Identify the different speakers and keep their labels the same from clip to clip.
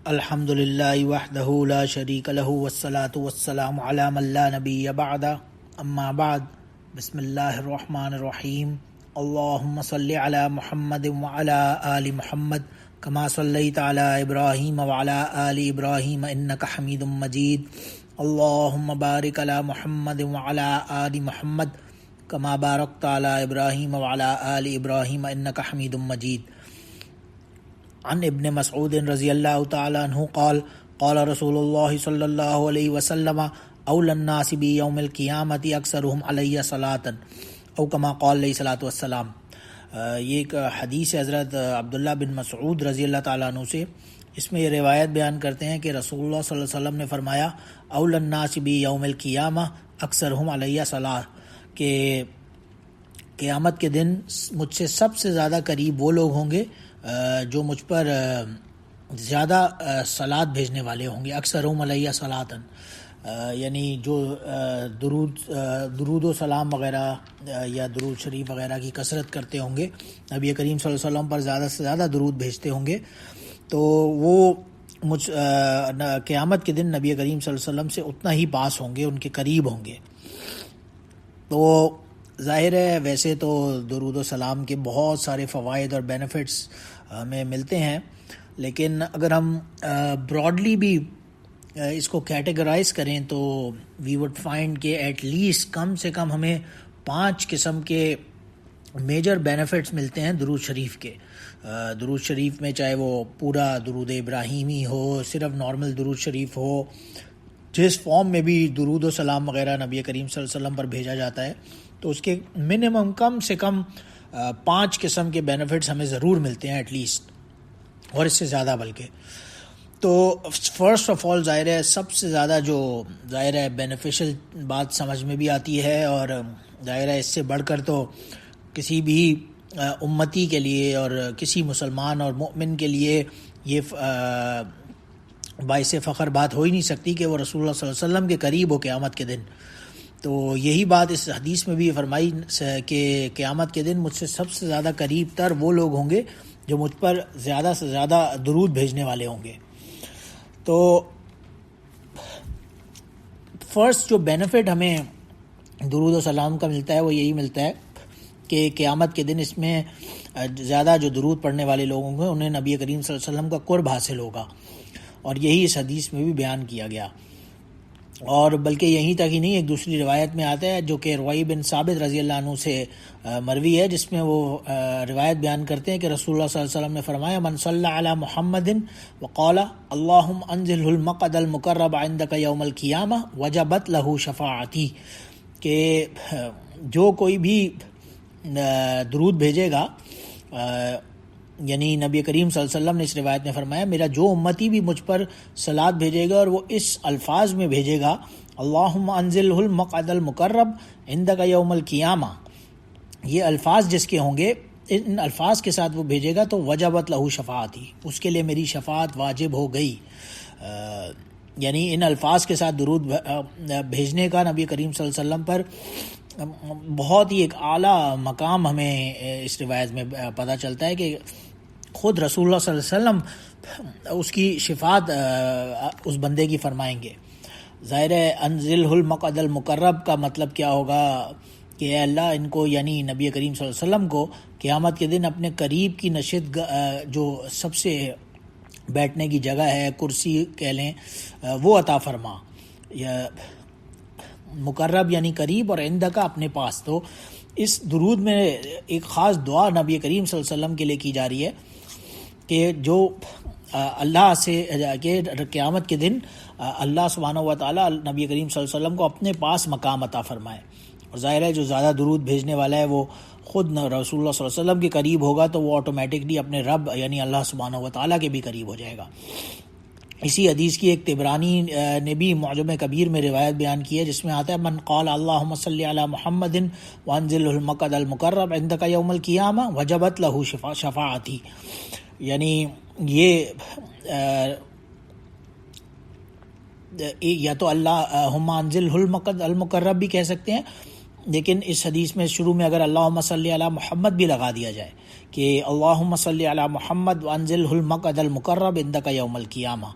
Speaker 1: الحمد للہ وحدہ لا شریک لہ والصلاة والسلام علی من لا نبی بعد اما بعد بسم اللہ الرحمن الرحیم اللہم صلی علی محمد وعلی آل محمد کما صلیت علی ابراہیم وعلی آل ابراہیم انک حمید مجید اللہم بارک علی محمد وعلی آل محمد کما بارکت علی ابراہیم وعلی آل ابراہیم انک حمید مجید عن ابن مسعود رضی اللہ تعالی عنہ قال قال رسول اللہ صلی اللہ علیہ وسلم اولی الناس بی یوم القیامت اکثرهم علی صلاۃ او کما قال علیہ الصلاۃ والسلام۔ یہ ایک حدیث ہے حضرت عبداللہ بن مسعود رضی اللہ تعالیٰ عنہ سے۔ اس میں یہ روایت بیان کرتے ہیں کہ رسول اللہ صلی اللہ علیہ وسلم نے فرمایا اولی الناس بی یوم القیامہ اکثرهم علی صلاۃ، کہ قیامت کے دن مجھ سے سب سے زیادہ قریب وہ لوگ ہوں گے جو مجھ پر زیادہ صلات بھیجنے والے ہوں گے، اکثرهم علیہ صلاۃ، یعنی جو درود و سلام وغیرہ یا درود شریف وغیرہ کی کثرت کرتے ہوں گے، نبی کریم صلی اللہ علیہ وسلم پر زیادہ سے زیادہ درود بھیجتے ہوں گے، تو وہ قیامت کے دن نبی کریم صلی اللہ علیہ وسلم سے اتنا ہی پاس ہوں گے، ان کے قریب ہوں گے۔ تو ظاہر ہے ویسے تو درود و سلام کے بہت سارے فوائد اور بینیفٹس ہمیں ملتے ہیں، لیکن اگر ہم براڈلی بھی اس کو کیٹیگرائز کریں تو وی وڈ فائنڈ کہ ایٹ لیسٹ کم سے کم ہمیں 5 قسم کے میجر بینیفٹس ملتے ہیں درود شریف کے۔ درود شریف میں چاہے وہ پورا درود ابراہیمی ہو، صرف نارمل درود شریف ہو، جس فارم میں بھی درود و سلام وغیرہ نبی کریم صلی اللہ علیہ وسلم پر بھیجا جاتا ہے، تو اس کے منیمم کم سے کم 5 قسم کے بینیفٹس ہمیں ضرور ملتے ہیں ایٹ لیسٹ، اور اس سے زیادہ بلکہ۔ تو فرسٹ آف آل ظاہر ہے سب سے زیادہ جو ظاہر ہے بینیفیشل بات سمجھ میں بھی آتی ہے، اور ظاہر ہے اس سے بڑھ کر تو کسی بھی امتی کے لیے اور کسی مسلمان اور مؤمن کے لیے یہ باعث فخر بات ہو ہی نہیں سکتی کہ وہ رسول اللہ صلی اللہ علیہ وسلم کے قریب ہو قیامت کے دن۔ تو یہی بات اس حدیث میں بھی فرمائی کہ قیامت کے دن مجھ سے سب سے زیادہ قریب تر وہ لوگ ہوں گے جو مجھ پر زیادہ سے زیادہ درود بھیجنے والے ہوں گے۔ تو فرسٹ جو بینیفٹ ہمیں درود و سلام کا ملتا ہے وہ یہی ملتا ہے کہ قیامت کے دن اس میں زیادہ جو درود پڑھنے والے لوگ ہوں گے انہیں نبی کریم صلی اللہ علیہ وسلم کا قرب حاصل ہوگا، اور یہی اس حدیث میں بھی بیان کیا گیا۔ اور بلکہ یہیں تک ہی نہیں، ایک دوسری روایت میں آتا ہے جو کہ روی بن ثابت رضی اللہ عنہ سے مروی ہے، جس میں وہ روایت بیان کرتے ہیں کہ رسول اللہ صلی اللہ علیہ وسلم نے فرمایا من صلی علی محمد وقال اللہم انزلہ المقعد المقرب عندک یوم القیامہ وجبت لہ شفاعتی، کہ جو کوئی بھی درود بھیجے گا، یعنی نبی کریم صلی اللہ علیہ وسلم نے اس روایت میں فرمایا میرا جو امتی بھی مجھ پر صلات بھیجے گا اور وہ اس الفاظ میں بھیجے گا اللہم انزلہ المقعد المقرب عندک یوم القیامہ، یہ الفاظ جس کے ہوں گے، ان الفاظ کے ساتھ وہ بھیجے گا تو وجبت لہ شفاعتی، اس کے لیے میری شفاعت واجب ہو گئی۔ یعنی ان الفاظ کے ساتھ درود بھیجنے کا نبی کریم صلی اللہ علیہ وسلم پر بہت ہی ایک اعلیٰ مقام ہمیں اس روایت میں پتہ چلتا ہے کہ خود رسول اللہ صلی اللہ علیہ وسلم اس کی شفاعت اس بندے کی فرمائیں گے۔ ظاہر ہے انزلہ المقعد المقرب کا مطلب کیا ہوگا کہ اے اللہ ان کو، یعنی نبی کریم صلی اللہ علیہ وسلم کو قیامت کے دن اپنے قریب کی نشست جو سب سے بیٹھنے کی جگہ ہے، کرسی کہہ لیں، وہ عطا فرما، یا مقرب یعنی قریب، اور عندک اپنے پاس۔ تو اس درود میں ایک خاص دعا نبی کریم صلی اللہ علیہ وسلم کے لیے کی جا رہی ہے کہ جو اللہ سے کہ قیامت کے دن اللہ سبحانہ و تعالیٰ نبی کریم صلی اللہ علیہ وسلم کو اپنے پاس مقام عطا فرمائے۔ اور ظاہر ہے جو زیادہ درود بھیجنے والا ہے وہ خود رسول اللہ صلی اللہ علیہ وسلم کے قریب ہوگا، تو وہ آٹومیٹکلی اپنے رب یعنی اللہ سبحانہ و تعالیٰ کے بھی قریب ہو جائے گا۔ اسی حدیث کی ایک طبرانی نے بھی معجم کبیر میں روایت بیان کی ہے، جس میں آتا ہے من قال اللہم صلی علی محمد وانزلہ المقعد المقرب عندک یوم القیامہ وجبت لہ شفاعتی، یعنی یہ یا تو اللہم انزلہ المقعد المقرب بھی کہہ سکتے ہیں، لیکن اس حدیث میں شروع میں اگر اللہم صلی علی محمد بھی لگا دیا جائے کہ اللہم صلی علی محمد وانزلہ المقعد المقرب عندک یوم القیامہ.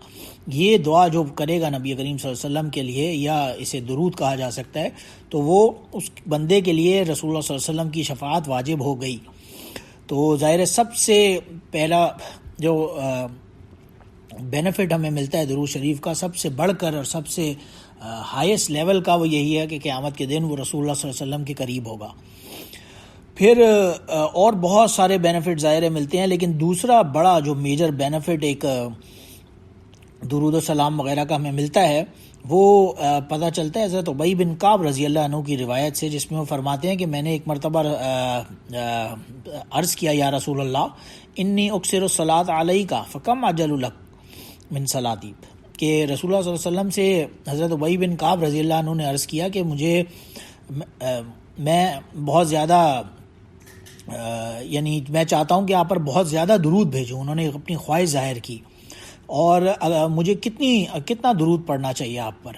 Speaker 1: یہ دعا جو کرے گا نبی کریم صلی اللہ علیہ وسلم کے لیے، یا اسے درود کہا جا سکتا ہے، تو وہ اس بندے کے لیے رسول اللہ صلی اللہ علیہ وسلم کی شفاعت واجب ہو گئی. تو ظاہر سب سے پہلا جو بینیفٹ ہمیں ملتا ہے درود شریف کا، سب سے بڑھ کر اور سب سے ہائیسٹ لیول کا، وہ یہی ہے کہ قیامت کے دن وہ رسول اللہ صلی اللہ علیہ وسلم کے قریب ہوگا. پھر اور بہت سارے بینیفٹ ظاہر ملتے ہیں، لیکن دوسرا بڑا جو میجر بینیفٹ ایک درود و سلام وغیرہ کا ہمیں ملتا ہے، وہ پتہ چلتا ہے حضرت ابی بن کعب رضی اللہ عنہ کی روایت سے، جس میں وہ فرماتے ہیں کہ میں نے ایک مرتبہ عرض کیا یا رسول اللہ انی اکثر الصلاۃ علیک فکم اجل لک من صلاتی، کہ رسول اللہ صلی اللہ علیہ وسلم سے حضرت ابی بن کعب رضی اللہ عنہ نے عرض کیا کہ مجھے میں بہت زیادہ یعنی میں چاہتا ہوں کہ آپ پر بہت زیادہ درود بھیجوں. انہوں نے اپنی خواہش ظاہر کی، اور مجھے کتنا درود پڑھنا چاہیے آپ پر.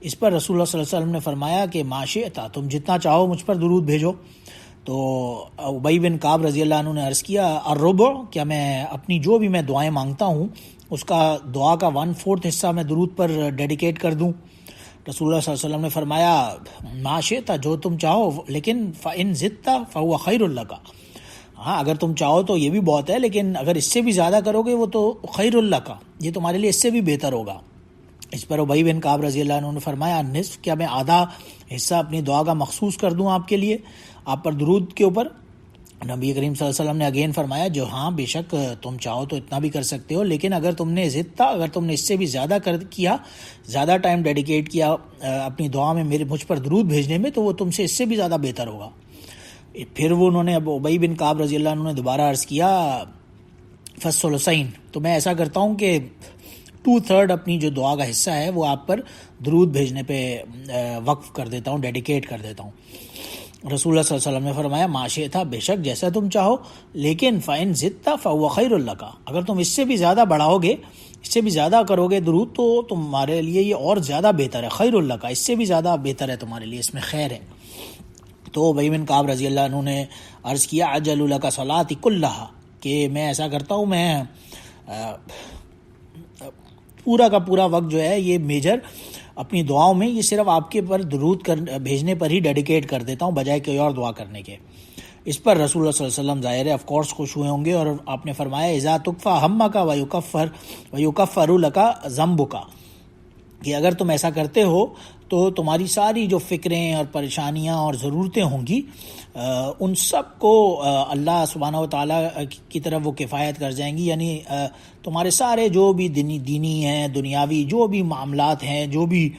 Speaker 1: اس پر رسول اللہ صلی اللہ علیہ وسلم نے فرمایا کہ ما شئت، تم جتنا چاہو مجھ پر درود بھیجو. تو ابی بن کعب رضی اللہ عنہ نے عرض کیا الربع، کیا میں اپنی جو بھی میں دعائیں مانگتا ہوں اس کا دعا کا 1/4 حصہ میں درود پر ڈیڈیکیٹ کر دوں؟ رسول اللہ صلی اللہ علیہ وسلم نے فرمایا ما شئت، جو تم چاہو، لیکن فإن زدت فهو خیر لک، ہاں اگر تم چاہو تو یہ بھی بہت ہے، لیکن اگر اس سے بھی زیادہ کرو گے وہ تو خیر لک، یہ تمہارے لیے اس سے بھی بہتر ہوگا. اس پر ابی بن کعب رضی اللہ عنہ نے فرمایا نصف، کیا میں آدھا حصہ اپنی دعا کا مخصوص کر دوں آپ کے لیے، آپ پر درود کے اوپر؟ نبی کریم صلی اللہ علیہ وسلم نے اگین فرمایا جو ہاں بے شک تم چاہو تو اتنا بھی کر سکتے ہو، لیکن اگر تم نے اگر تم نے اس سے بھی زیادہ کیا، زیادہ ٹائم ڈیڈیکیٹ کیا اپنی دعا میں مجھ پر درود بھیجنے میں، تو وہ تم سے اس سے بھی زیادہ بہتر ہوگا. پھر وہ انہوں نے ابی بن کعب رضی اللہ عنہ نے دوبارہ عرض کیا فالثلثین، تو میں ایسا کرتا ہوں کہ 2/3 اپنی جو دعا کا حصہ ہے وہ آپ پر درود بھیجنے پہ وقف کر دیتا ہوں، ڈیڈیکیٹ کر دیتا ہوں. رسول اللہ صلی اللہ علیہ وسلم نے فرمایا ما شئت، بے شک جیسا تم چاہو، لیکن فإن زدت فهو خیر لک، اگر تم اس سے بھی زیادہ بڑھاؤ گے، اس سے بھی زیادہ کرو گے درود، تو تمہارے لیے یہ اور زیادہ بہتر ہے، خیر لک، اس سے بھی زیادہ بہتر ہے تمہارے لیے، اس میں خیر ہے. تو ابی بن کعب رضی اللہ عنہ نے عرض کیا اجل لک صلاتی کلھا، کہ میں ایسا کرتا ہوں، میں پورا کا پورا وقت جو ہے یہ میجر اپنی دعاؤں میں یہ صرف آپ کے پر درود بھیجنے پر ہی ڈیڈیکیٹ کر دیتا ہوں، بجائے کوئی اور دعا کرنے کے. اس پر رسول اللہ صلی اللہ علیہ وسلم ظاہر ہے آف کورس خوش ہوئے ہوں گے، اور آپ نے فرمایا اذا تکفی ہمک ویکفر لک ذنبک، کہ اگر تم ایسا کرتے ہو تو تمہاری ساری جو فکریں اور پریشانیاں اور ضرورتیں ہوں گی ان سب کو اللہ سبحانہ و تعالیٰ کی طرف وہ کفایت کر جائیں گی. یعنی تمہارے سارے جو بھی دینی ہیں، دنیاوی جو بھی معاملات ہیں، جو بھی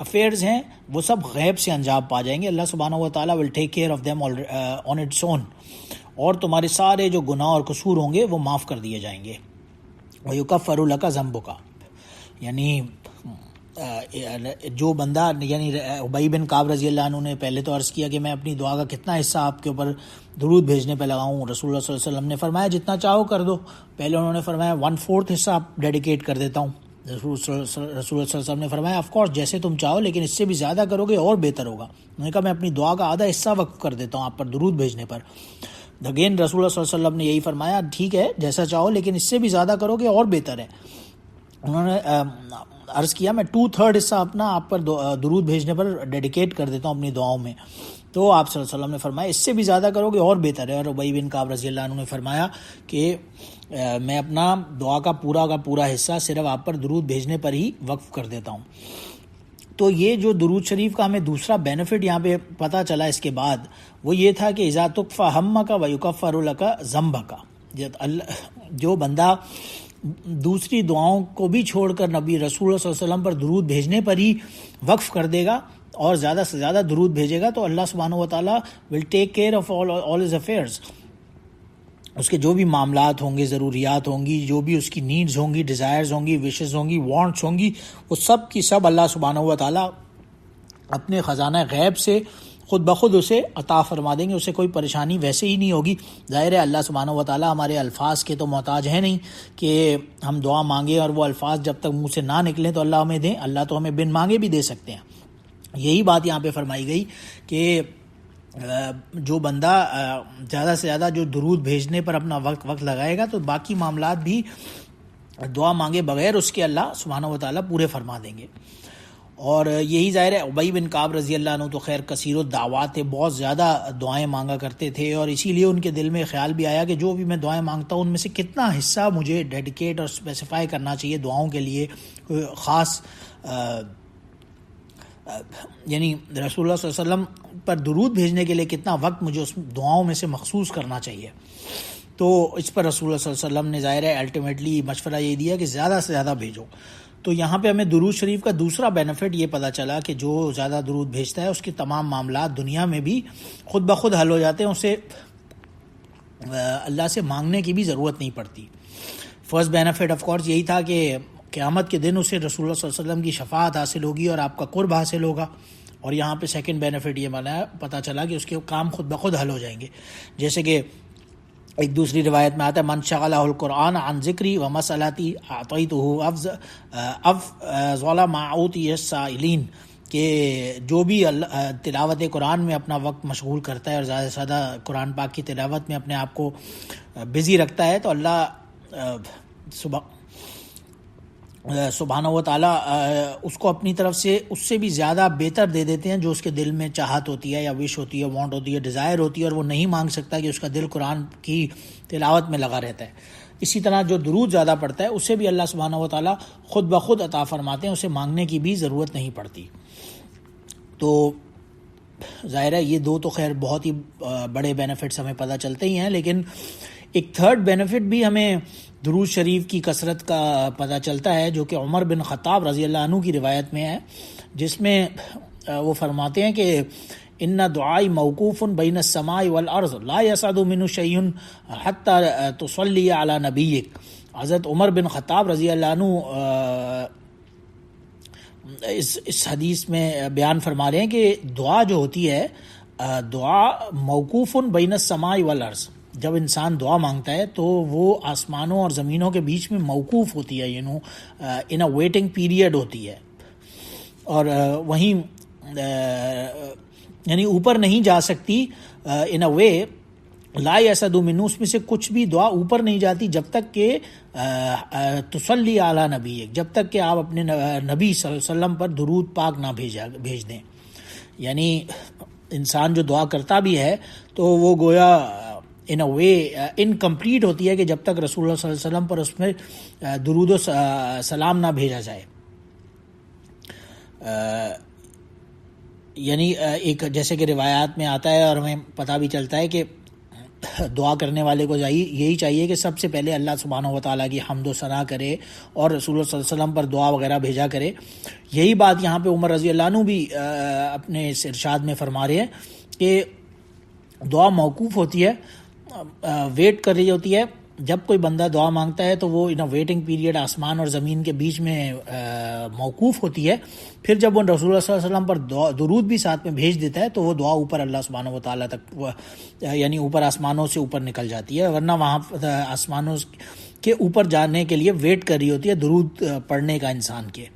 Speaker 1: افیئرز ہیں، وہ سب غیب سے انجام پا جائیں گے. اللہ سبحانہ و تعالیٰ will take care of them on its own, اور تمہارے سارے جو گناہ اور قصور ہوں گے وہ معاف کر دیے جائیں گے. وَيُكَفَّرُ لَكَ ذَنبُكَ، یعنی جو بندہ، یعنی ابی بن کعب رضی اللہ عنہ نے پہلے تو عرض کیا کہ میں اپنی دعا کا کتنا حصہ آپ کے اوپر درود بھیجنے پہ لگاؤں. رسول اللہ صلی اللہ علیہ وسلم نے فرمایا جتنا چاہو کر دو. پہلے انہوں نے فرمایا 1/4 حصہ آپ ڈیڈیکیٹ کر دیتا ہوں. رسول اللہ صلی اللہ علیہ وسلم نے فرمایا آف کورس جیسے تم چاہو، لیکن اس سے بھی زیادہ کرو گے اور بہتر ہوگا. انہوں نے کہا میں اپنی دعا کا آدھا حصہ وقف کر دیتا ہوں آپ پر درود بھیجنے پر. اگین رسول اللہ صلی اللہ علیہ وسلم نے یہی فرمایا ٹھیک ہے جیسا چاہو، لیکن اس سے بھی زیادہ کرو گے اور بہتر ہے. انہوں نے عرض کیا میں 2/3 حصہ اپنا آپ پر درود بھیجنے پر ڈیڈیکیٹ کر دیتا ہوں اپنی دعاؤں میں. تو آپ صلی اللہ علیہ وسلم نے فرمایا اس سے بھی زیادہ کرو گے اور بہتر ہے. اور ابی بن کعب رضی اللہ عنہ نے فرمایا کہ میں اپنا دعا کا پورا حصہ صرف آپ پر درود بھیجنے پر ہی وقف کر دیتا ہوں. تو یہ جو درود شریف کا ہمیں دوسرا بینیفٹ یہاں پہ پتہ چلا اس کے بعد، وہ یہ تھا کہ اذا تکفی ہمک ویکفر لک ذنبک، جو بندہ دوسری دعاؤں کو بھی چھوڑ کر نبی رسول اللہ صلی اللہ علیہ وسلم پر درود بھیجنے پر ہی وقف کر دے گا اور زیادہ سے زیادہ درود بھیجے گا، تو اللہ سبحانہ و تعالیٰ will take care of all his affairs. اس کے جو بھی معاملات ہوں گے، ضروریات ہوں گی، جو بھی اس کی نیڈز ہوں گی، ڈیزائرز ہوں گی، وشز ہوں گی، وانٹس ہوں گی، وہ سب کی سب اللہ سبحانہ و تعالیٰ اپنے خزانہ غیب سے خود بخود اسے عطا فرما دیں گے. اسے کوئی پریشانی ویسے ہی نہیں ہوگی. ظاہر ہے اللہ سبحانہ و تعالیٰ ہمارے الفاظ کے تو محتاج ہے نہیں کہ ہم دعا مانگیں اور وہ الفاظ جب تک منہ سے نہ نکلیں تو اللہ ہمیں دیں. اللہ تو ہمیں بن مانگے بھی دے سکتے ہیں. یہی بات یہاں پہ فرمائی گئی کہ جو بندہ زیادہ سے زیادہ جو درود بھیجنے پر اپنا وقت لگائے گا تو باقی معاملات بھی دعا مانگے بغیر اس کے اللہ سبحانہ و تعالیٰ پورے فرما دیں گے. اور یہی ظاہر ہے ابی بن کعب رضی اللہ عنہ تو خیر کثیر الدعوات تھے، بہت زیادہ دعائیں مانگا کرتے تھے، اور اسی لیے ان کے دل میں خیال بھی آیا کہ جو بھی میں دعائیں مانگتا ہوں ان میں سے کتنا حصہ مجھے ڈیڈیکیٹ اور اسپیسیفائی کرنا چاہیے دعاؤں کے لیے، کوئی خاص یعنی رسول اللہ صلی اللہ علیہ وسلم پر درود بھیجنے کے لیے کتنا وقت مجھے اس دعاؤں میں سے مخصوص کرنا چاہیے. تو اس پر رسول اللہ صلی اللہ علیہ وسلم نے ظاہر ہے الٹیمیٹلی مشورہ یہ دیا کہ زیادہ سے زیادہ بھیجو. تو یہاں پہ ہمیں درود شریف کا دوسرا بینیفٹ یہ پتہ چلا کہ جو زیادہ درود بھیجتا ہے اس کے تمام معاملات دنیا میں بھی خود بخود حل ہو جاتے ہیں، اسے اللہ سے مانگنے کی بھی ضرورت نہیں پڑتی. فرسٹ بینیفٹ آف کورس یہی تھا کہ قیامت کے دن اسے رسول اللہ صلی اللہ علیہ وسلم کی شفاعت حاصل ہوگی اور آپ کا قرب حاصل ہوگا. اور یہاں پہ سیکنڈ بینیفٹ یہ پتہ چلا کہ اس کے کام خود بخود حل ہو جائیں گے. جیسے کہ ایک دوسری روایت میں آتا ہے من شغلہ القرآن عن ذکری و مسئلاتی اعطیتہ افضل ما اعطی السائلین، کہ جو بھی تلاوت قرآن میں اپنا وقت مشغول کرتا ہے اور زیادہ سے زیادہ قرآن پاک کی تلاوت میں اپنے آپ کو بزی رکھتا ہے تو اللہ سبحانہ و تعالیٰ اس کو اپنی طرف سے اس سے بھی زیادہ بہتر دے دیتے ہیں جو اس کے دل میں چاہت ہوتی ہے یا وش ہوتی ہے، وانٹ ہوتی ہے، ڈیزائر ہوتی ہے، اور وہ نہیں مانگ سکتا کہ اس کا دل قرآن کی تلاوت میں لگا رہتا ہے. اسی طرح جو درود زیادہ پڑھتا ہے اسے بھی اللہ سبحانہ و تعالیٰ خود بخود عطا فرماتے ہیں، اسے مانگنے کی بھی ضرورت نہیں پڑتی. تو ظاہر ہے یہ دو تو خیر بہت ہی بڑے بینیفٹس ہمیں پتہ چلتے ہی ہیں، لیکن ایک تھرڈ بینیفٹ بھی ہمیں درود شریف کی کثرت کا پتہ چلتا ہے، جو کہ عمر بن خطاب رضی اللہ عنہ کی روایت میں ہے، جس میں وہ فرماتے ہیں کہ ان دعائی موقوف بین السماء والارض لا يصعد منه شيء حتى تصلي على نبيك. حضرت عمر بن خطاب رضی اللہ عنہ اس حدیث میں بیان فرما رہے ہیں کہ دعا جو ہوتی ہے، دعا موقوف بین السماء والارض، جب انسان دعا مانگتا ہے تو وہ آسمانوں اور زمینوں کے بیچ میں موقوف ہوتی ہے، ان اے ویٹنگ پیریڈ ہوتی ہے، اور وہیں یعنی اوپر نہیں جا سکتی. ان اے وے لا یصعد منہ، اس میں سے کچھ بھی دعا اوپر نہیں جاتی جب تک کہ تصلی علی نبی، جب تک کہ آپ اپنے نبی صلی اللہ علیہ وسلم پر درود پاک نہ بھیج دیں. یعنی انسان جو دعا کرتا بھی ہے تو وہ گویا ان اے وے انکمپلیٹ ہوتی ہے کہ جب تک رسول اللہ صلی اللہ علیہ وسلم پر اس میں درود و سلام نہ بھیجا جائے. یعنی ایک جیسے کہ روایات میں آتا ہے اور ہمیں پتہ بھی چلتا ہے کہ دعا کرنے والے کو یہی چاہیے کہ سب سے پہلے اللہ سبحانہ و تعالیٰ کی حمد و ثنا کرے اور رسول اللہ صلی اللہ علیہ وسلم پر دعا وغیرہ بھیجا کرے. یہی بات یہاں پہ عمر رضی اللہ عنہ بھی اپنے اس ارشاد میں فرما رہے ہیں کہ دعا موقوف ہوتی ہے، ویٹ کر رہی ہوتی ہے. جب کوئی بندہ دعا مانگتا ہے تو وہ ان ویٹنگ پیریڈ آسمان اور زمین کے بیچ میں موقوف ہوتی ہے. پھر جب وہ رسول اللہ صلی اللہ علیہ وسلم پر درود بھی ساتھ میں بھیج دیتا ہے تو وہ دعا اوپر اللہ سبحانہ و تعالیٰ تک یعنی اوپر آسمانوں سے اوپر نکل جاتی ہے، ورنہ وہاں آسمانوں کے اوپر جانے کے لیے ویٹ کر رہی ہوتی ہے درود پڑھنے کا انسان کے.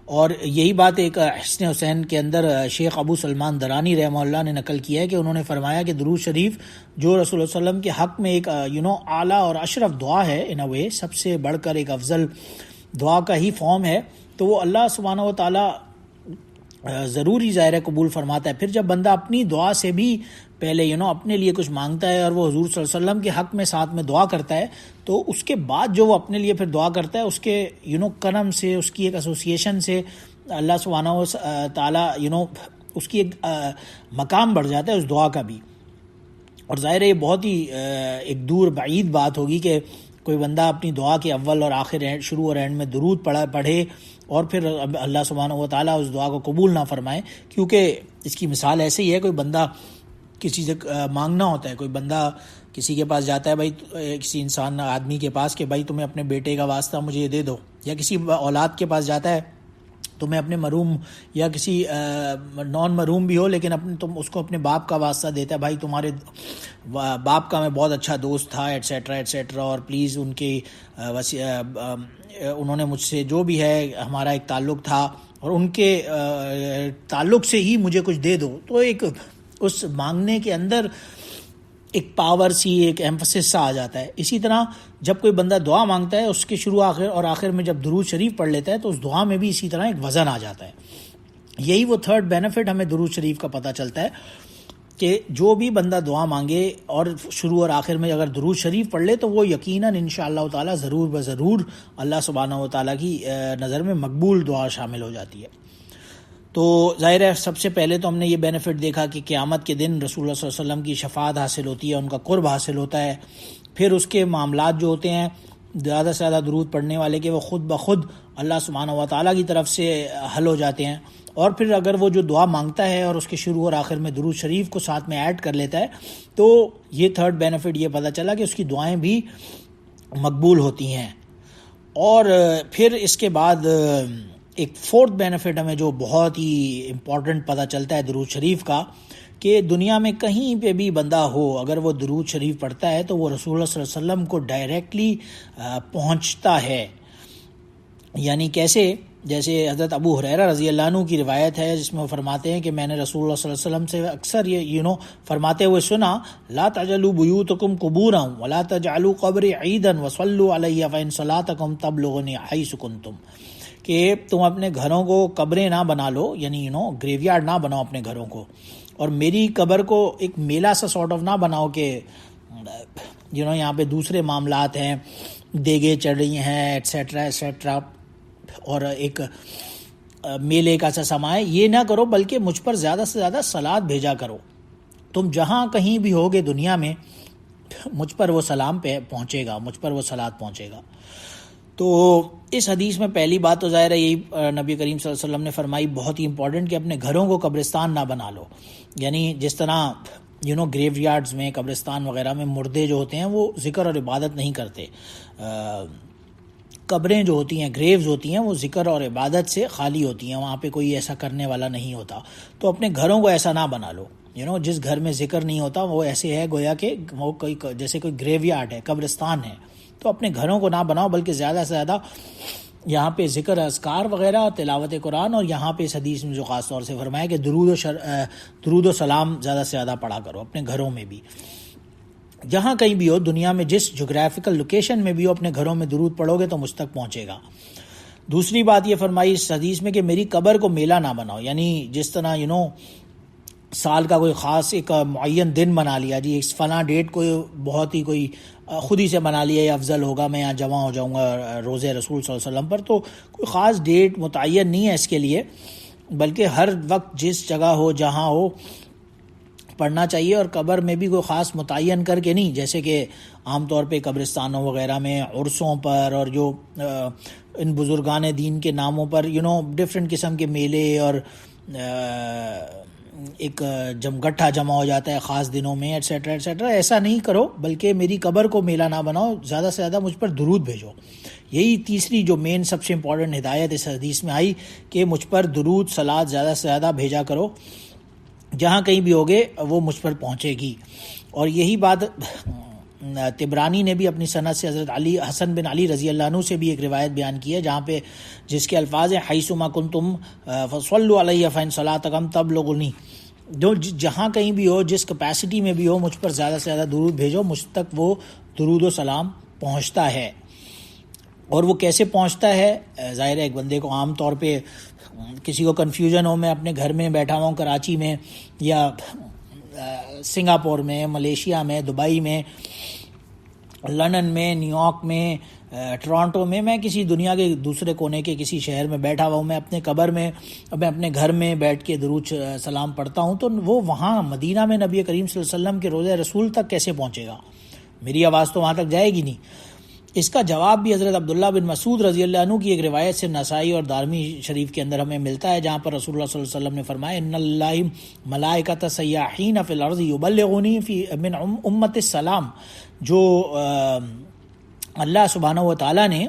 Speaker 1: اور یہی بات ایک حسن حسین کے اندر شیخ ابو سلمان درانی رحمہ اللہ نے نقل کیا ہے کہ انہوں نے فرمایا کہ درود شریف جو رسول اللہ علیہ وسلم کے حق میں ایک اعلیٰ اور اشرف دعا ہے، ان اے وے سب سے بڑھ کر ایک افضل دعا کا ہی فارم ہے، تو وہ اللہ سبحانہ و تعالیٰ ضروری ظاہر قبول فرماتا ہے. پھر جب بندہ اپنی دعا سے بھی پہلے اپنے لیے کچھ مانگتا ہے اور وہ حضور صلی اللہ علیہ وسلم کے حق میں ساتھ میں دعا کرتا ہے، تو اس کے بعد جو وہ اپنے لیے پھر دعا کرتا ہے اس کے کرم سے، اس کی ایک ایسوسیشن سے اللہ سبحانہ و تعالیٰ اس کی ایک مقام بڑھ جاتا ہے اس دعا کا بھی. اور ظاہر ہے یہ بہت ہی ایک دور بعید بات ہوگی کہ کوئی بندہ اپنی دعا کے اول اور آخر شروع اور اینڈ میں درود پڑھے اور پھر اللہ سبحانہ و تعالیٰ اس دعا کو قبول نہ فرمائے. کیونکہ اس کی مثال ایسے ہی ہے، کوئی بندہ کسی سے مانگنا ہوتا ہے، کوئی بندہ کسی کے پاس جاتا ہے، بھائی کسی انسان آدمی کے پاس کہ بھائی تمہیں اپنے بیٹے کا واسطہ مجھے یہ دے دو، یا کسی اولاد کے پاس جاتا ہے تمہیں اپنے مرحوم یا کسی نان مرحوم بھی ہو لیکن تم اس کو اپنے باپ کا واسطہ دیتا ہے، بھائی تمہارے باپ کا میں بہت اچھا دوست تھا ایٹسیٹرا ایٹسیٹرا، اور پلیز انہوں نے مجھ سے جو بھی ہے ہمارا ایک تعلق تھا اور ان کے تعلق سے ہی مجھے کچھ دے دو، تو ایک اس مانگنے کے اندر ایک پاور سی، ایک ایمفسس سا آ جاتا ہے۔ اسی طرح جب کوئی بندہ دعا مانگتا ہے، اس کے شروع اور آخر میں جب درود شریف پڑھ لیتا ہے تو اس دعا میں بھی اسی طرح ایک وزن آ جاتا ہے۔ یہی وہ تھرڈ بینیفٹ ہمیں درود شریف کا پتہ چلتا ہے کہ جو بھی بندہ دعا مانگے اور شروع اور آخر میں اگر درود شریف پڑھ لے تو وہ یقیناً انشاءاللہ تعالی ضرور بضرور اللہ سبحانہ و تعالیٰ کی نظر میں مقبول دعا شامل ہو جاتی ہے۔ تو ظاہر ہے سب سے پہلے تو ہم نے یہ بینیفٹ دیکھا کہ قیامت کے دن رسول اللہ صلی اللہ علیہ وسلم کی شفاعت حاصل ہوتی ہے، ان کا قرب حاصل ہوتا ہے۔ پھر اس کے معاملات جو ہوتے ہیں زیادہ سے زیادہ درود پڑھنے والے کے، وہ خود بخود اللہ سبحانہ و تعالیٰ کی طرف سے حل ہو جاتے ہیں۔ اور پھر اگر وہ جو دعا مانگتا ہے اور اس کے شروع اور آخر میں درود شریف کو ساتھ میں ایڈ کر لیتا ہے تو یہ تھرڈ بینیفٹ یہ پتہ چلا کہ اس کی دعائیں بھی مقبول ہوتی ہیں۔ اور پھر اس کے بعد ایک فورتھ بینیفٹ ہمیں جو بہت ہی امپورٹنٹ پتہ چلتا ہے درود شریف کا، کہ دنیا میں کہیں پہ بھی بندہ ہو اگر وہ درود شریف پڑھتا ہے تو وہ رسول اللہ صلی اللہ علیہ وسلم کو ڈائریکٹلی پہنچتا ہے۔ یعنی کیسے؟ جیسے حضرت ابو ہریرہ رضی اللہ عنہ کی روایت ہے جس میں وہ فرماتے ہیں کہ میں نے رسول اللہ صلی اللہ علیہ وسلم سے اکثر یہ فرماتے ہوئے سنا، لا تجعلوا بیوتکم قبورا ولا تجعلوا قبری عیدا وصلوا علی فإن صلاتکم تبلغنی حیث کنتم، کہ تم اپنے گھروں کو قبریں نہ بنا لو، یعنی گریو یارڈ نہ بناؤ اپنے گھروں کو، اور میری قبر کو ایک میلہ سا سارٹ آف نہ بناؤ کہ یہاں پہ دوسرے معاملات ہیں، دیگیں چڑھ رہی ہیں ایٹسیٹرا ایٹسیٹرا، اور ایک میلے کا سا سما ہے، یہ نہ کرو، بلکہ مجھ پر زیادہ سے زیادہ صلات بھیجا کرو۔ تم جہاں کہیں بھی ہوگے دنیا میں مجھ پر وہ سلام پہ پہنچے گا، مجھ پر وہ صلات پہنچے گا۔ تو اس حدیث میں پہلی بات تو ظاہر ہے یہی نبی کریم صلی اللہ علیہ وسلم نے فرمائی، بہت ہی امپورٹنٹ، کہ اپنے گھروں کو قبرستان نہ بنا لو۔ یعنی جس طرح گریو یارڈز میں، قبرستان وغیرہ میں مردے جو ہوتے ہیں وہ ذکر اور عبادت نہیں کرتے، قبریں جو ہوتی ہیں، گریوز ہوتی ہیں، وہ ذکر اور عبادت سے خالی ہوتی ہیں، وہاں پہ کوئی ایسا کرنے والا نہیں ہوتا۔ تو اپنے گھروں کو ایسا نہ بنا لو، جس گھر میں ذکر نہیں ہوتا وہ ایسے ہے گویا کہ وہ کوئی جیسے کوئی گریو یارڈ ہے، قبرستان ہے۔ تو اپنے گھروں کو نہ بناؤ، بلکہ زیادہ سے زیادہ یہاں پہ ذکر اذکار وغیرہ، تلاوت قرآن، اور یہاں پہ اس حدیث میں جو خاص طور سے فرمایا کہ درود و سلام زیادہ سے زیادہ پڑھا کرو اپنے گھروں میں بھی، جہاں کہیں بھی ہو دنیا میں، جس جغرافیکل لوکیشن میں بھی ہو، اپنے گھروں میں درود پڑھو گے تو مجھ تک پہنچے گا۔ دوسری بات یہ فرمائی اس حدیث میں کہ میری قبر کو میلہ نہ بناؤ، یعنی جس طرح سال کا کوئی خاص ایک معین دن بنا لیا، جی اس فلاں ڈیٹ کو بہت ہی کوئی خود ہی سے بنا لیا، یہ افضل ہوگا، میں یہاں جمع ہو جاؤں گا روزے رسول صلی اللہ علیہ وسلم پر، تو کوئی خاص ڈیٹ متعین نہیں ہے اس کے لیے، بلکہ ہر وقت جس جگہ ہو جہاں ہو پڑھنا چاہیے، اور قبر میں بھی کوئی خاص متعین کر کے نہیں، جیسے کہ عام طور پہ قبرستانوں وغیرہ میں عرسوں پر اور جو ان بزرگان دین کے ناموں پر ڈفرینٹ قسم کے میلے اور ایک جمگٹھا جمع ہو جاتا ہے خاص دنوں میں ایٹسیٹرا ایٹسیٹرا، ایسا نہیں کرو، بلکہ میری قبر کو میلہ نہ بناؤ، زیادہ سے زیادہ مجھ پر درود بھیجو۔ یہی تیسری جو مین سب سے امپورٹنٹ ہدایت اس حدیث میں آئی کہ مجھ پر درود صلات زیادہ سے زیادہ بھیجا کرو، جہاں کہیں بھی ہوگے وہ مجھ پر پہنچے گی۔ اور یہی بات طبرانی نے بھی اپنی سند سے حضرت حسن بن علی رضی اللہ عنہ سے بھی ایک روایت بیان کی ہے، جہاں پہ جس کے الفاظ ہیں حیثما کنتم فصلوا علی فإن صلاتکم تبلغنی، جو جہاں کہیں بھی ہو، جس کیپیسٹی میں بھی ہو، مجھ پر زیادہ سے زیادہ درود بھیجو، مجھ تک وہ درود و سلام پہنچتا ہے۔ اور وہ کیسے پہنچتا ہے؟ ظاہر ہے ایک بندے کو عام طور پہ کسی کو کنفیوژن ہو، میں اپنے گھر میں بیٹھا ہوا ہوں کراچی میں یا سنگاپور میں، ملیشیا میں، دبئی میں، لندن میں، نیو یارک میں، ٹورانٹو میں کسی دنیا کے دوسرے کونے کے کسی شہر میں بیٹھا ہوا ہوں، میں اپنے قبر میں، میں اپنے گھر میں بیٹھ کے درود سلام پڑھتا ہوں، تو وہ وہاں مدینہ میں نبی کریم صلی اللہ علیہ وسلم کے روضہ رسول تک کیسے پہنچے گا؟ میری آواز تو وہاں تک جائے گی نہیں۔ اس کا جواب بھی حضرت عبداللہ بن مسعود رضی اللہ عنہ کی ایک روایت سے نسائی اور دارمی شریف کے اندر ہمیں ملتا ہے، جہاں پر رسول اللہ صلی اللہ علیہ وسلم نے فرمایا ان اللہ ملائکۃ سیاحین فی الارض یبلغونی فی من امت السلام، جو اللہ سبحانہ و تعالیٰ نے،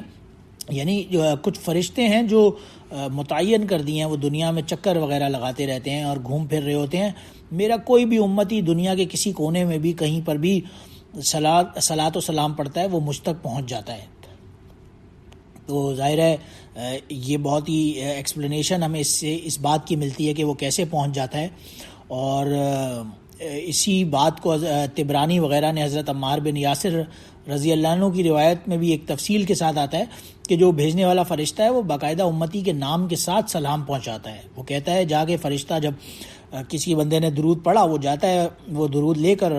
Speaker 1: یعنی کچھ فرشتے ہیں جو متعین کر دیے ہیں، وہ دنیا میں چکر وغیرہ لگاتے رہتے ہیں اور گھوم پھر رہے ہوتے ہیں، میرا کوئی بھی امتی دنیا کے کسی کونے میں بھی کہیں پر بھی صلاۃ و سلام پڑھتا ہے وہ مجھ تک پہنچ جاتا ہے۔ تو ظاہر ہے یہ بہت ہی ایکسپلینیشن ہمیں اس بات کی ملتی ہے کہ وہ کیسے پہنچ جاتا ہے. اور اسی بات کو طبرانی وغیرہ نے حضرت عمار بن یاسر رضی اللہ عنہ کی روایت میں بھی ایک تفصیل کے ساتھ آتا ہے کہ جو بھیجنے والا فرشتہ ہے وہ باقاعدہ امتی کے نام کے ساتھ سلام پہنچاتا ہے. وہ کہتا ہے جا کے فرشتہ جب کسی بندے نے درود پڑھا وہ جاتا ہے, وہ درود لے کر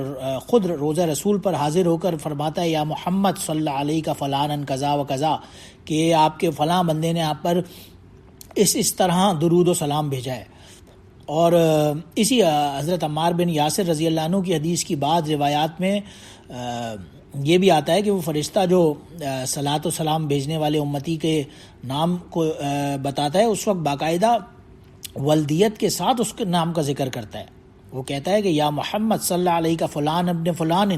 Speaker 1: خود روضہ رسول پر حاضر ہو کر فرماتا ہے یا محمد صلی اللہ علیہ کا فلاں قضا و قضا, کہ آپ کے فلاں بندے نے آپ پر اس طرح درود و سلام بھیجا ہے. اور اسی حضرت عمار بن یاسر رضی اللہ عنہ کی حدیث کی بعض روایات میں یہ بھی آتا ہے کہ وہ فرشتہ جو صلاۃ و سلام بھیجنے والے امتی کے نام کو بتاتا ہے اس وقت باقاعدہ ولدیت کے ساتھ اس کے نام کا ذکر کرتا ہے. وہ کہتا ہے کہ یا محمد صلی اللہ علیہ کا فلان ابن فلان,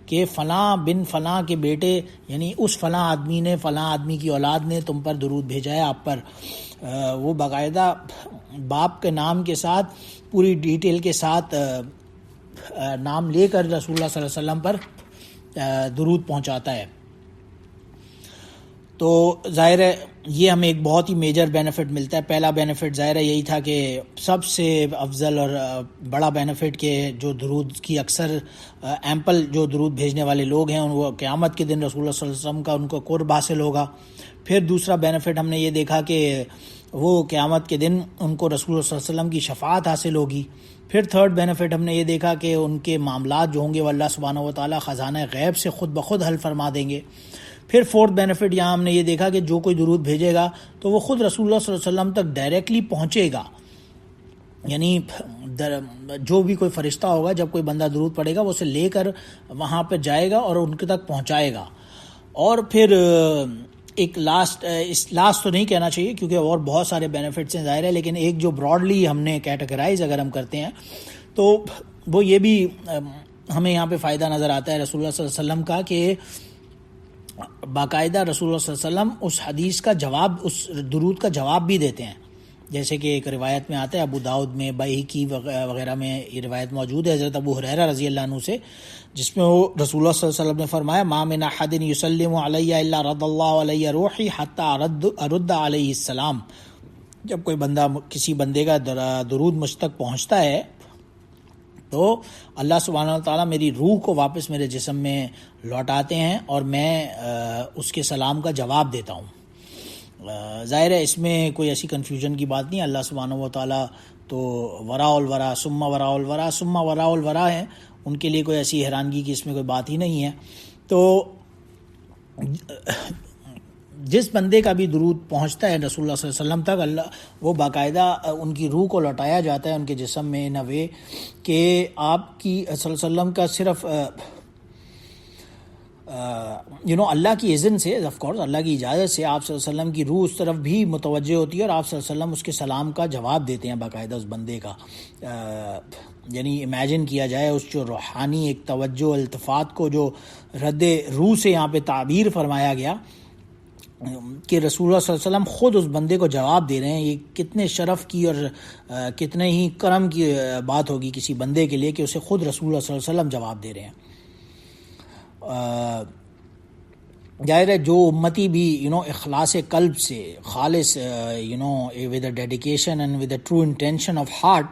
Speaker 1: کہ فلاں بن فلاں کے بیٹے یعنی اس فلاں آدمی نے فلاں آدمی کی اولاد نے تم پر درود بھیجا ہے آپ پر. وہ باقاعدہ باپ کے نام کے ساتھ پوری ڈیٹیل کے ساتھ نام لے کر رسول اللہ صلی اللہ علیہ وسلم پر درود پہنچاتا ہے. تو ظاہر ہے یہ ہمیں ایک بہت ہی میجر بینیفٹ ملتا ہے. پہلا بینیفٹ ظاہر ہے یہی تھا کہ سب سے افضل اور بڑا بینیفٹ کہ جو درود کی اکثر ایمپل جو درود بھیجنے والے لوگ ہیں وہ قیامت کے دن رسول اللہ صلی اللہ علیہ وسلم کا ان کو قرب حاصل ہوگا. پھر دوسرا بینیفٹ ہم نے یہ دیکھا کہ وہ قیامت کے دن ان کو رسول اللہ صلی اللہ علیہ وسلم کی شفاعت حاصل ہوگی. پھر تھرڈ بینیفٹ ہم نے یہ دیکھا کہ ان کے معاملات جو ہوں گے وہ اللہ سبحانہ و تعالیٰ خزانہ غیب سے خود بخود حل فرما دیں گے. پھر فورتھ بینیفٹ یہاں ہم نے یہ دیکھا کہ جو کوئی درود بھیجے گا تو وہ خود رسول اللہ صلی اللہ علیہ وسلم تک ڈائریکٹلی پہنچے گا. یعنی جو بھی کوئی فرشتہ ہوگا جب کوئی بندہ درود پڑھے گا وہ اسے لے کر وہاں پہ جائے گا اور ان کے تک پہنچائے گا. اور پھر ایک لاسٹ تو نہیں کہنا چاہیے کیونکہ اور بہت سارے بینیفٹس ہیں ظاہر ہے, لیکن ایک جو براڈلی ہم نے کیٹیگرائز اگر ہم کرتے ہیں تو وہ یہ بھی ہمیں یہاں پہ فائدہ نظر آتا ہے رسول اللہ صلی اللہ علیہ وسلم کا کہ باقاعدہ رسول اللہ صلی اللہ علیہ وسلم اس حدیث کا جواب, اس درود کا جواب بھی دیتے ہیں. جیسے کہ ایک روایت میں آتا ہے ابو داؤد میں بیہقی وغیرہ میں یہ روایت موجود ہے حضرت ابو ہریرہ رضی اللہ عنہ سے, جس میں وہ رسول اللہ صلی اللہ علیہ وسلم نے فرمایا ما من احد یسلم علی الا رد اللہ علی روحی حتی ارد علیہ السلام. جب کوئی بندہ کسی بندے کا درود مجھ تک پہنچتا ہے تو اللہ سبحانہ و تعالیٰ میری روح کو واپس میرے جسم میں لوٹاتے ہیں اور میں اس کے سلام کا جواب دیتا ہوں. ظاہر ہے اس میں کوئی ایسی کنفیوژن کی بات نہیں. اللہ سبحانہ و تعالیٰ تو وراء الورا ثم وراء الورا ثم وراء الورا ہیں, ان کے لیے کوئی ایسی حیرانگی کی اس میں کوئی بات ہی نہیں ہے. تو جس بندے کا بھی درود پہنچتا ہے رسول اللہ صلی اللہ علیہ وسلم تک, اللہ وہ باقاعدہ ان کی روح کو لوٹایا جاتا ہے ان کے جسم میں ان اے وے کہ آپ کی صلی اللہ علیہ وسلم کا صرف اللہ کی اذن سے, آف کورس اللہ کی اجازت سے آپ صلی اللہ علیہ وسلم کی روح اس طرف بھی متوجہ ہوتی ہے اور آپ صلی اللہ علیہ وسلم اس کے سلام کا جواب دیتے ہیں باقاعدہ اس بندے کا. یعنی امیجن کیا جائے اس جو روحانی ایک توجہ التفات کو جو رد روح سے یہاں پہ تعبیر فرمایا گیا کہ رسول اللہ صلی اللہ علیہ وسلم خود اس بندے کو جواب دے رہے ہیں. یہ کتنے شرف کی اور کتنے ہی کرم کی بات ہوگی کسی بندے کے لیے کہ اسے خود رسول اللہ صلی اللہ علیہ وسلم جواب دے رہے ہیں. ظاہر ہے جو امتی بھی اخلاص قلب سے خالص with a dedication and with a true intention of heart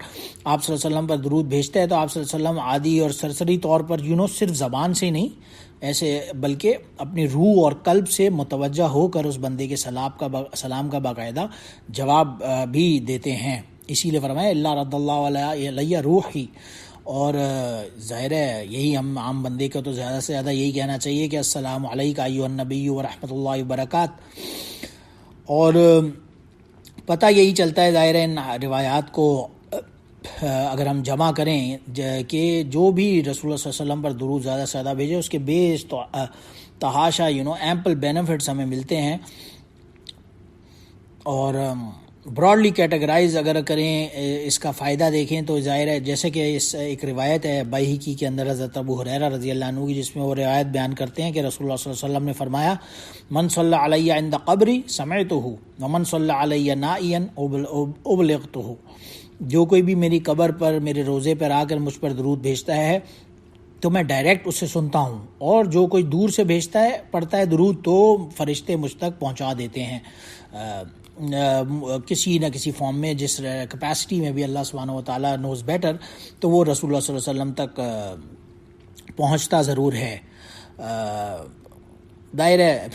Speaker 1: آپ صلی اللہ علیہ وسلم پر درود بھیجتا ہے تو آپ صلی اللہ علیہ وسلم عادی اور سرسری طور پر صرف زبان سے نہیں ایسے بلکہ اپنی روح اور قلب سے متوجہ ہو کر اس بندے کے سلام کا باقاعدہ جواب بھی دیتے ہیں. اسی لیے فرمایا اللہ رد اللہ علیہ روحی. اور ظاہر ہے یہی ہم عام بندے کو تو زیادہ سے زیادہ یہی کہنا چاہیے کہ السلام علیکم ایھا النبی ورحمۃ اللہ وبرکاتہ. اور پتہ یہی چلتا ہے ظاہر ہے ان روایات کو اگر ہم جمع کریں کہ جو بھی رسول اللہ صلی اللہ علیہ وسلم پر درود زیادہ سے زیادہ بھیجے اس کے بیس تو تحاشا ایمپل بینیفٹس ہمیں ملتے ہیں. اور براڈلی کیٹیگرائز اگر کریں اس کا فائدہ دیکھیں تو ظاہر ہے جیسے کہ اس ایک روایت ہے بیہقی کے اندر حضرت ابو ہریرہ رضی اللہ عنہ کی جس میں وہ روایت بیان کرتے ہیں کہ رسول اللہ صلی اللہ علیہ وسلم نے فرمایا من صلی علیہ عند قبری سمعتہ ومن صلی علیہ نائیا ابلغتہ. جو کوئی بھی میری قبر پر میرے روضے پر آ کر مجھ پر درود بھیجتا ہے تو میں ڈائریکٹ اس سے سنتا ہوں، اور جو کوئی دور سے بھیجتا ہے پڑھتا ہے درود تو فرشتے مجھ تک پہنچا دیتے ہیں کسی نہ کسی فارم میں، جس کیپیسٹی میں بھی اللہ سبحانہ و تعالیٰ نوز بیٹر، تو وہ رسول اللہ صلی اللہ علیہ وسلم تک پہنچتا ضرور ہے. ظاہر ہے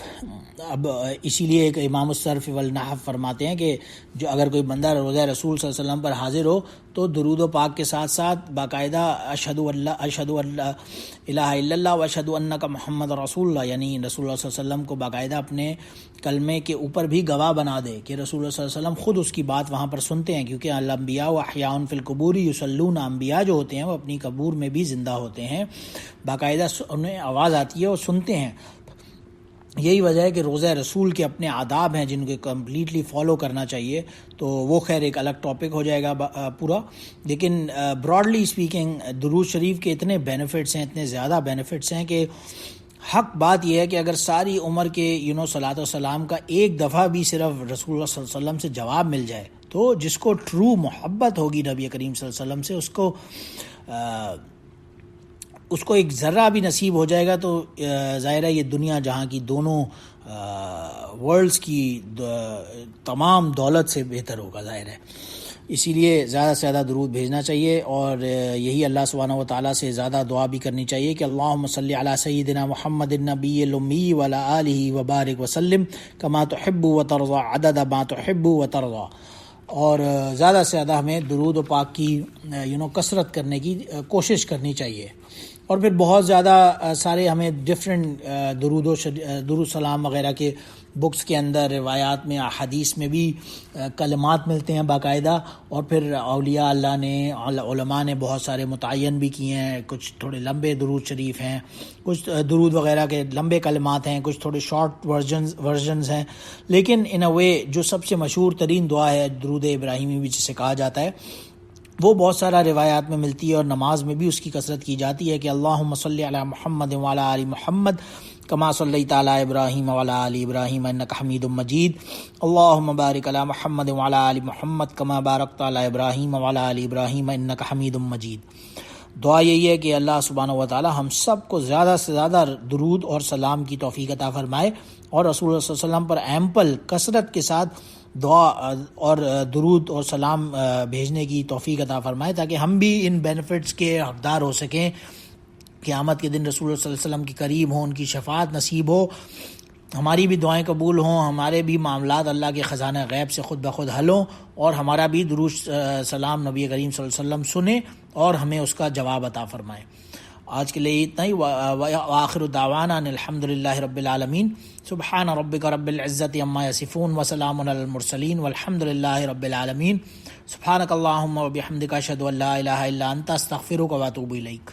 Speaker 1: اب اسی لیے ایک امام الصرف والنحو فرماتے ہیں کہ جو اگر کوئی بندہ روضہ رسول صلی اللہ علیہ وسلم پر حاضر ہو تو درود و پاک کے ساتھ ساتھ باقاعدہ اشہد ان لا الہ الا اللہ و اشہد انک محمد رسول اللہ، یعنی رسول اللہ صلی اللہ علیہ وسلم کو باقاعدہ اپنے کلمے کے اوپر بھی گواہ بنا دے کہ رسول اللہ صلی اللہ علیہ وسلم خود اس کی بات وہاں پر سنتے ہیں، کیونکہ الانبیاء و احیاء فی القبور یصلون، انبیاء جو ہوتے ہیں وہ اپنی قبور میں بھی زندہ ہوتے ہیں، باقاعدہ انہیں آواز آتی ہے اور سنتے ہیں. یہی وجہ ہے کہ روزہ رسول کے اپنے آداب ہیں جن کو کمپلیٹلی فالو کرنا چاہیے. تو وہ خیر ایک الگ ٹاپک ہو جائے گا پورا، لیکن براڈلی اسپیکنگ درود شریف کے اتنے بینیفٹس ہیں، اتنے زیادہ بینیفٹس ہیں کہ حق بات یہ ہے کہ اگر ساری عمر کے صلاۃ و سلام کا ایک دفعہ بھی صرف رسول اللہ صلی اللہ علیہ وسلم سے جواب مل جائے تو جس کو ٹرو محبت ہوگی نبی کریم صلی اللہ علیہ وسلم سے اس کو ایک ذرہ بھی نصیب ہو جائے گا تو ظاہر ہے یہ دنیا جہاں کی دونوں ورلڈز کی تمام دولت سے بہتر ہوگا ظاہر ہے. اسی لیے زیادہ سے زیادہ درود بھیجنا چاہیے، اور یہی اللہ سبحانہ و تعالیٰ سے زیادہ دعا بھی کرنی چاہیے کہ اللہم صلی علی سیدنا محمد النبی الامی وعلی آلہ وبارک وسلم کما تحب و ترضی عدد ما تحب و ترضی. اور زیادہ سے زیادہ ہمیں درود و پاک کی کثرت کرنے کی کوشش کرنی چاہیے. اور پھر بہت زیادہ سارے ہمیں ڈفرینٹ درود سلام وغیرہ کے بکس کے اندر، روایات میں، احادیث میں بھی کلمات ملتے ہیں باقاعدہ، اور پھر اولیاء اللہ نے، علماء نے بہت سارے متعین بھی کیے ہیں. کچھ تھوڑے لمبے درود شریف ہیں، کچھ درود وغیرہ کے لمبے کلمات ہیں، کچھ تھوڑے شارٹ ورژنز ہیں، لیکن ان اے وے جو سب سے مشہور ترین دعا ہے درود ابراہیمی بھی جسے کہا جاتا ہے، وہ بہت سارا روایات میں ملتی ہے، اور نماز میں بھی اس کی کثرت کی جاتی ہے کہ اللہم صلی علی محمد وعلی آل محمد کما صلیت علی ابراہیم وعلی آل ابراہیم انک حمید مجید، اللہم بارک علی محمد وعلی آل محمد کما بارکت علی ابراہیم وعلی آل ابراہیم انک حمید مجید. دعا یہی ہے کہ اللہ سبحانہ و تعالی ہم سب کو زیادہ سے زیادہ درود اور سلام کی توفیق عطا فرمائے، اور رسول اللہ صلی اللہ علیہ وسلم پر ایمپل کثرت کے ساتھ دعا اور درود اور سلام بھیجنے کی توفیق عطا فرمائے، تاکہ ہم بھی ان بینیفٹس کے حقدار ہو سکیں، قیامت کے دن رسول اللہ صلی اللہ علیہ وسلم کے قریب ہوں، ان کی شفاعت نصیب ہو، ہماری بھی دعائیں قبول ہوں، ہمارے بھی معاملات اللہ کے خزانہ غیب سے خود بخود حل ہوں، اور ہمارا بھی درود سلام نبی کریم صلی اللہ علیہ وسلم سنیں اور ہمیں اس کا جواب عطا فرمائے. آج کے لیے اتنا ہی. وآخر دعوانا ان الحمدللہ رب العالمین. سبحان ربک رب العزت عما یصفون وسلام علی المرسلین والحمدللہ رب العالمین. سبحانک اللہم وبحمدک اشہد ان لا الہ الا انت استغفرک واتوب الیک.